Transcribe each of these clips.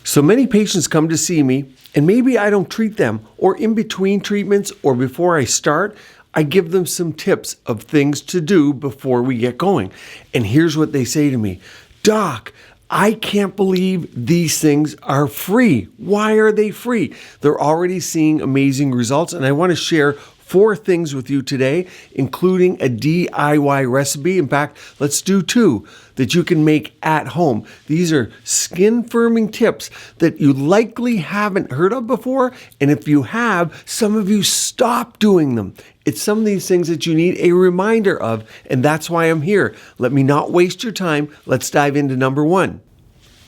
So many patients come to see me, and maybe I don't treat them, or in between treatments or before I start, I give them some tips of things to do before we get going. And here's what they say to me: "Doc, I can't believe these things are free. Why are they free?" They're already seeing amazing results, and I want to share 4 things with you today, including a DIY recipe. In fact, let's do 2 that you can make at home. These are skin firming tips that you likely haven't heard of before, and if you have, some of you stop doing them. It's some of these things that you need a reminder of, and that's why I'm here. Let me not waste your time. Let's dive into number 1.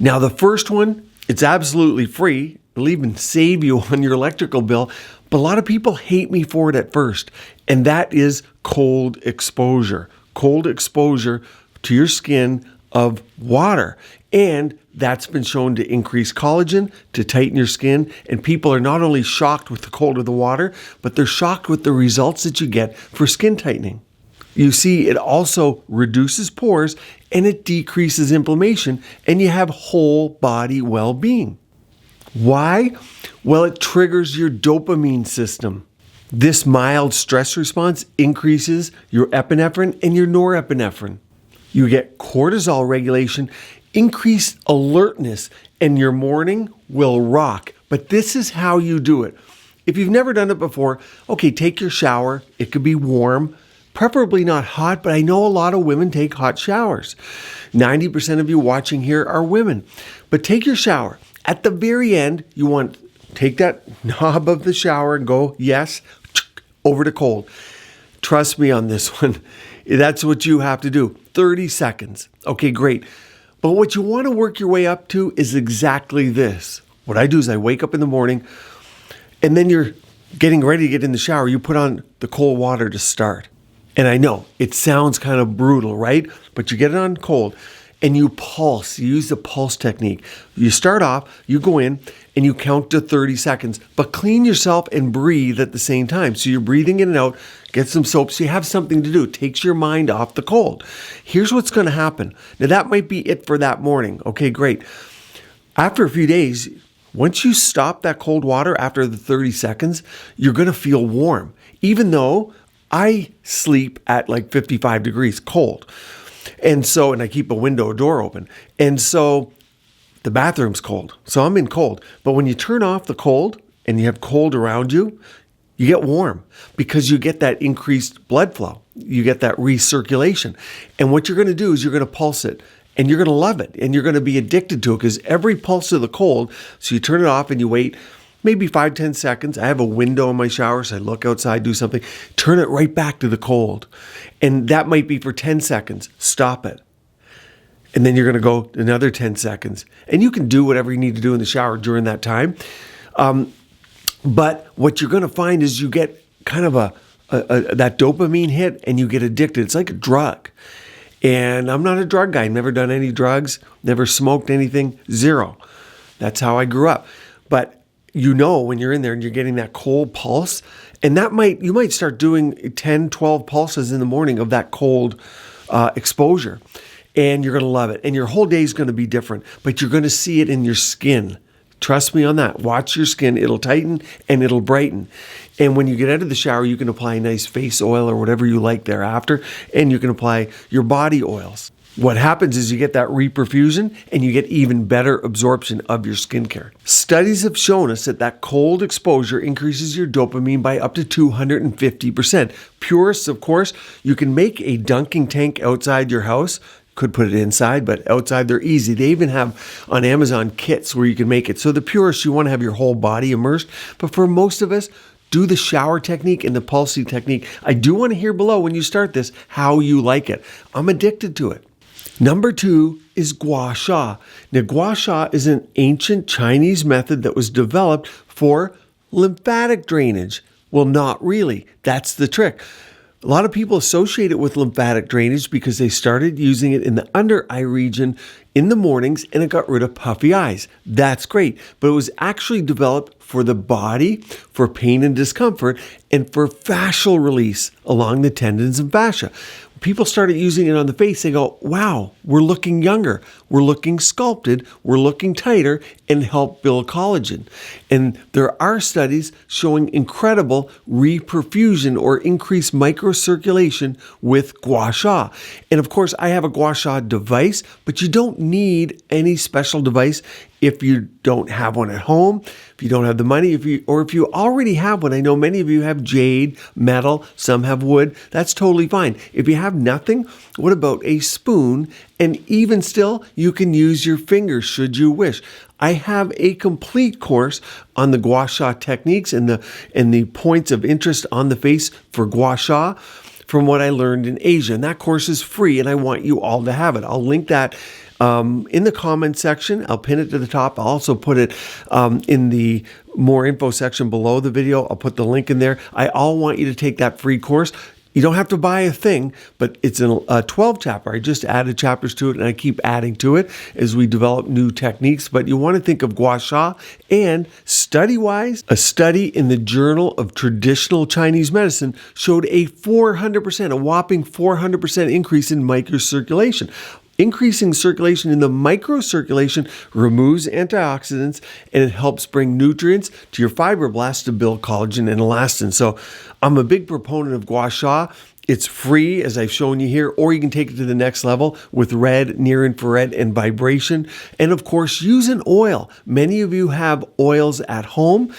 Now, the first one, it's absolutely free. It'll even save you on your electrical bill, but a lot of people hate me for it at first, and that is cold exposure. Cold exposure to your skin of water. And that's been shown to increase collagen, to tighten your skin, and people are not only shocked with the cold of the water, but they're shocked with the results that you get for skin tightening. You see, it also reduces pores and it decreases inflammation, and you have whole body well-being. Why? Well, it triggers your dopamine system. This mild stress response increases your epinephrine and your norepinephrine. You get cortisol regulation, increased alertness, and your morning will rock. But this is how you do it. If you've never done it before, okay, take your shower. It could be warm, preferably not hot, but I know a lot of women take hot showers. 90% of you watching here are women. But take your shower. At the very end, you want to take that knob of the shower and go, yes, over to cold. Trust me on this one. That's what you have to do. 30 seconds. Okay, great. But what you want to work your way up to is exactly this. What I do is I wake up in the morning, and then you're getting ready to get in the shower. You put on the cold water to start. And I know it sounds kind of brutal, right? But you get it on cold. And you pulse. You use the pulse technique. You start off, you go in, and you count to 30 seconds, but clean yourself and breathe at the same time. So you're breathing in and out, get some soap, so you have something to do. It takes your mind off the cold. Here's what's going to happen. Now, that might be it for that morning. Okay, great. After a few days, once you stop that cold water after the 30 seconds, you're going to feel warm, even though I sleep at like 55 degrees cold. And I keep a window or door open. And so the bathroom's cold. So I'm in cold. But when you turn off the cold and you have cold around you, you get warm because you get that increased blood flow. You get that recirculation. And what you're going to do is you're going to pulse it. And you're going to love it. And you're going to be addicted to it because every pulse of the cold, so you turn it off and you wait maybe 5-10 seconds. I have a window in my shower, so I look outside, do something, turn it right back to the cold. And that might be for 10 seconds. Stop it. And then you're going to go another 10 seconds. And you can do whatever you need to do in the shower during that time. But what you're going to find is you get kind of that dopamine hit and you get addicted. It's like a drug. And I'm not a drug guy. Never done any drugs, never smoked anything, 0. That's how I grew up. But you know when you're in there and you're getting that cold pulse, and you might start doing 10, 12 pulses in the morning of that cold exposure, and you're going to love it. And your whole day is going to be different, but you're going to see it in your skin. Trust me on that. Watch your skin. It'll tighten and it'll brighten. And when you get out of the shower, you can apply a nice face oil or whatever you like thereafter, and you can apply your body oils. What happens is you get that reperfusion and you get even better absorption of your skincare. Studies have shown us that cold exposure increases your dopamine by up to 250%. Purists, of course, you can make a dunking tank outside your house. Could put it inside, but outside they're easy. They even have on Amazon kits where you can make it. So the purists, you want to have your whole body immersed. But for most of us, do the shower technique and the pulsing technique. I do want to hear below when you start this how you like it. I'm addicted to it. Number 2 is gua sha. Now, gua sha is an ancient Chinese method that was developed for lymphatic drainage. Well, not really. That's the trick. A lot of people associate it with lymphatic drainage because they started using it in the under eye region in the mornings and it got rid of puffy eyes. That's great. But it was actually developed for the body, for pain and discomfort, and for fascial release along the tendons and fascia. People started using it on the face. They go, wow, we're looking younger. We're looking sculpted. We're looking tighter, and help build collagen. And there are studies showing incredible reperfusion or increased microcirculation with gua sha. And of course, I have a gua sha device, but you don't need any special device if you don't have one at home, if you don't have the money, if you already have one. I know many of you have jade, metal, some have wood. That's totally fine. If you have nothing, what about a spoon? And even still, you can use your fingers should you wish. I have a complete course on the gua sha techniques and the points of interest on the face for gua sha from what I learned in Asia. And that course is free, and I want you all to have it. I'll link that in the comment section. I'll pin it to the top. I'll also put it in the more info section below the video. I'll put the link in there. I all want you to take that free course. You don't have to buy a thing, but it's a 12 chapter. I just added chapters to it, and I keep adding to it as we develop new techniques. But you want to think of gua sha, and study-wise, a study in the Journal of Traditional Chinese Medicine showed a whopping 400% increase in microcirculation. Increasing circulation in the microcirculation removes antioxidants, and it helps bring nutrients to your fibroblasts to build collagen and elastin. So I'm a big proponent of gua sha. It's free, as I've shown you here, or you can take it to the next level with red, near infrared, and vibration. And of course, use an oil. Many of you have oils at home.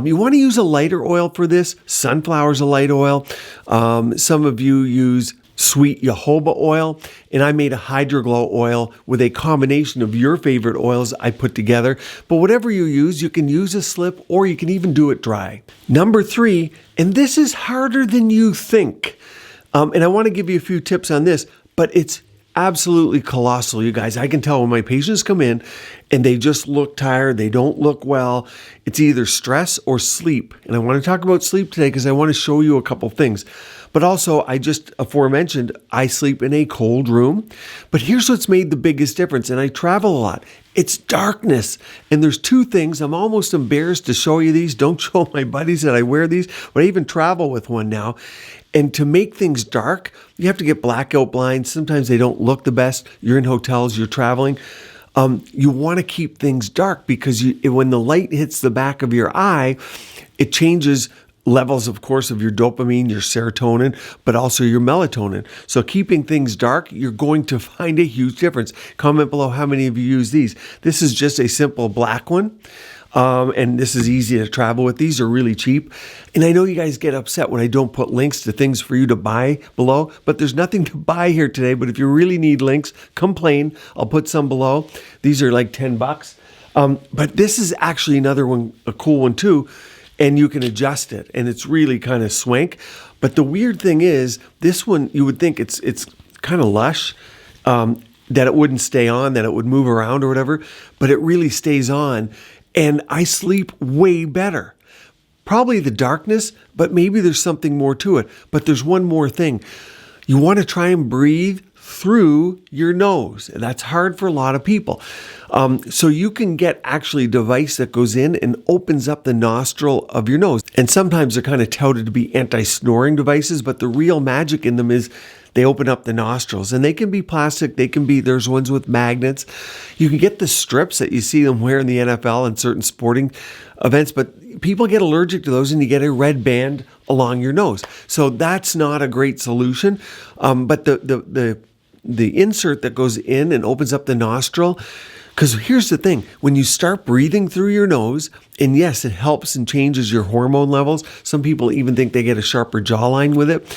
You want to use a lighter oil for this. Sunflower is a light oil. Some of you use sweet jojoba oil, and I made a hydroglow oil with a combination of your favorite oils I put together. But whatever you can use a slip, or you can even do it dry. Number 3, and this is harder than you think, and I want to give you a few tips on this, but it's absolutely colossal, you guys. I can tell when my patients come in and they just look tired, they don't look well. It's either stress or sleep. And I want to talk about sleep today because I want to show you a couple things. But also, I just aforementioned, I sleep in a cold room. But here's what's made the biggest difference, and I travel a lot. It's darkness. And there's 2 things. I'm almost embarrassed to show you these. Don't show my buddies that I wear these, but I even travel with one now. And to make things dark, you have to get blackout blinds. Sometimes they don't look the best. You're in hotels, you're traveling. You want to keep things dark because when the light hits the back of your eye, it changes levels, of course, of your dopamine, your serotonin, but also your melatonin. So keeping things dark, you're going to find a huge difference. Comment below how many of you use these. This is just a simple black one. And this is easy to travel with. These are really cheap. And I know you guys get upset when I don't put links to things for you to buy below, but there's nothing to buy here today. But if you really need links, complain. I'll put some below. These are like $10. But this is actually another one, a cool one too. And you can adjust it, and it's really kind of swank. But the weird thing is, this one, you would think it's kind of lush, that it wouldn't stay on, that it would move around or whatever, but it really stays on. And I sleep way better. Probably the darkness, but maybe there's something more to it. But there's one more thing. You want to try and breathe through your nose. And that's hard for a lot of people. So you can get actually a device that goes in and opens up the nostril of your nose. And sometimes they're kind of touted to be anti-snoring devices, but the real magic in them is they open up the nostrils, and they can be plastic. There's ones with magnets. You can get the strips that you see them wear in the NFL and certain sporting events, but people get allergic to those and you get a red band along your nose. So that's not a great solution. But the insert that goes in and opens up the nostril, because here's the thing, when you start breathing through your nose, and yes, it helps and changes your hormone levels. Some people even think they get a sharper jawline with it.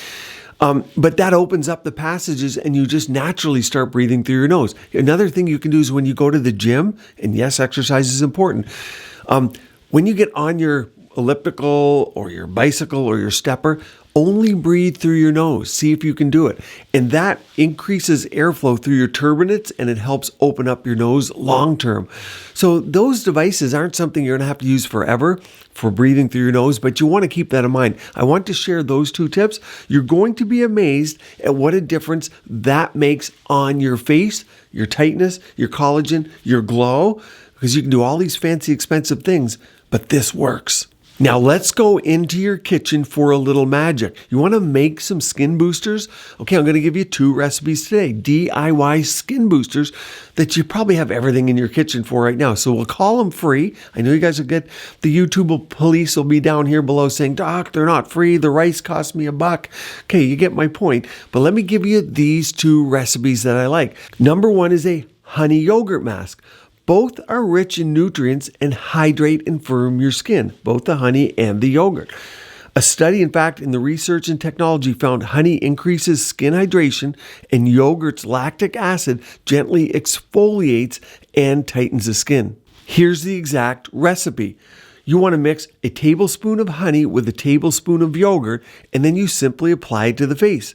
But that opens up the passages and you just naturally start breathing through your nose. Another thing you can do is when you go to the gym, and yes, exercise is important. When you get on your elliptical or your bicycle or your stepper, only breathe through your nose. See if you can do it. And that increases airflow through your turbinates, and it helps open up your nose long term. So those devices aren't something you're going to have to use forever for breathing through your nose, but you want to keep that in mind. I want to share those 2 tips. You're going to be amazed at what a difference that makes on your face, your tightness, your collagen, your glow, because you can do all these fancy, expensive things, but this works. Now let's go into your kitchen for a little magic. You want to make some skin boosters? Okay, I'm going to give you 2 recipes today. DIY skin boosters that you probably have everything in your kitchen for right now. So we'll call them free. I know you guys will get, the YouTube police will be down here below saying, Doc, they're not free. The rice cost me $1. Okay, you get my point. But let me give you these 2 recipes that I like. Number 1 is a honey yogurt mask. Both are rich in nutrients and hydrate and firm your skin, both the honey and the yogurt. A study, in fact, in the research and technology found honey increases skin hydration and yogurt's lactic acid gently exfoliates and tightens the skin. Here's the exact recipe. You want to mix a tablespoon of honey with a tablespoon of yogurt, and then you simply apply it to the face.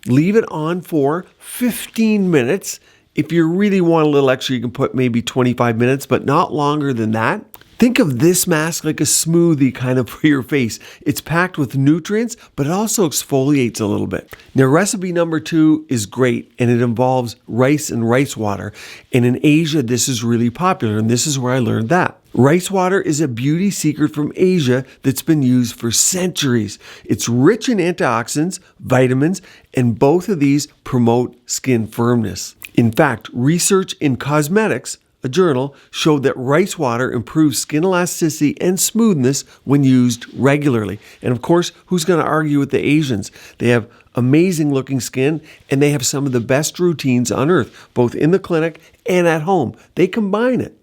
Leave it on for 15 minutes. If you really want a little extra, you can put maybe 25 minutes, but not longer than that. Think of this mask like a smoothie kind of for your face. It's packed with nutrients, but it also exfoliates a little bit. Now, recipe number 2 is great, and it involves rice and rice water. And in Asia, this is really popular, and this is where I learned that. Rice water is a beauty secret from Asia that's been used for centuries. It's rich in antioxidants, vitamins, and both of these promote skin firmness. In fact, research in Cosmetics, a journal, showed that rice water improves skin elasticity and smoothness when used regularly. And of course, who's going to argue with the Asians? They have amazing looking skin, and they have some of the best routines on earth, both in the clinic and at home. They combine it.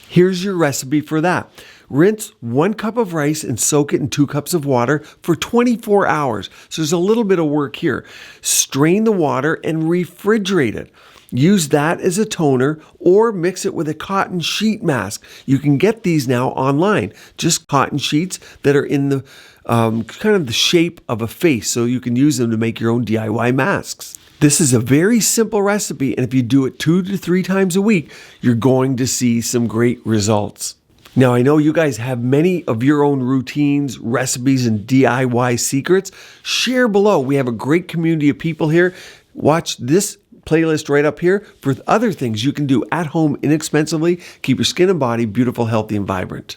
Here's your recipe for that. Rinse 1 cup of rice and soak it in 2 cups of water for 24 hours. So there's a little bit of work here. Strain the water and refrigerate it. Use that as a toner or mix it with a cotton sheet mask. You can get these now online, just cotton sheets that are in the kind of the shape of a face, so you can use them to make your own DIY masks. This is a very simple recipe, and if you do it 2 to 3 times a week, you're going to see some great results. Now, I know you guys have many of your own routines, recipes, and DIY secrets. Share below. We have a great community of people here. Watch this playlist right up here for other things you can do at home inexpensively. Keep your skin and body beautiful, healthy, and vibrant.